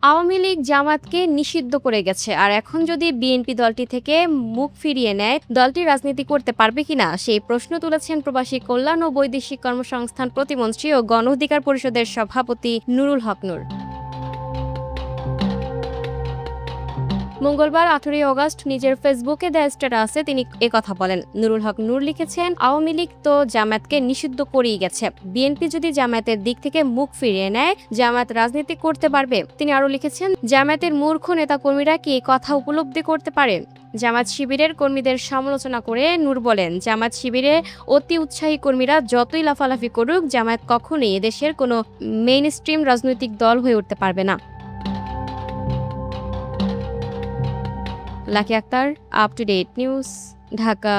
আওয়ামী লীগ জামাতকে নিষিদ্ধ করে গেছে, আর এখন যদি বিএনপি দলটি থেকে মুখ ফিরিয়ে নেয়, দলটি রাজনীতি করতে পারবে কিনা সেই প্রশ্ন তুলেছেন প্রবাসী কল্যাণ ও বৈদেশিক কর্মসংস্থান প্রতিমন্ত্রী ও গণ অধিকার পরিষদের সভাপতি নুরুল হক নূর। মঙ্গলবার 18 অগস্ট নিজের ফেসবুকে দেয়া স্ট্যাটাসে তিনি একথা বলেন। নুরুল হক নূর লিখেছেন, আওয়ামী লীগ তো জামায়াতকে নিষিদ্ধ করেই গেছে, বিএনপি যদি জামায়াতের দিক থেকে মুখ ফিরিয়ে নেয়, জামায়াত রাজনীতি করতে পারবে। তিনি আরও লিখেছেন, জামায়াতের মূর্খ নেতাকর্মীরা কি এই কথা উপলব্ধি করতে পারে? জামায়াত শিবিরের কর্মীদের সমালোচনা করে নূর বলেন, জামায়াত শিবিরে অতি উৎসাহী কর্মীরা যতই লাফালাফি করুক, জামায়াত কখনোই এদেশের কোনো মেইনস্ট্রিম রাজনৈতিক দল হয়ে উঠতে পারবে না। Lucky Akter, up to date news, Dhaka.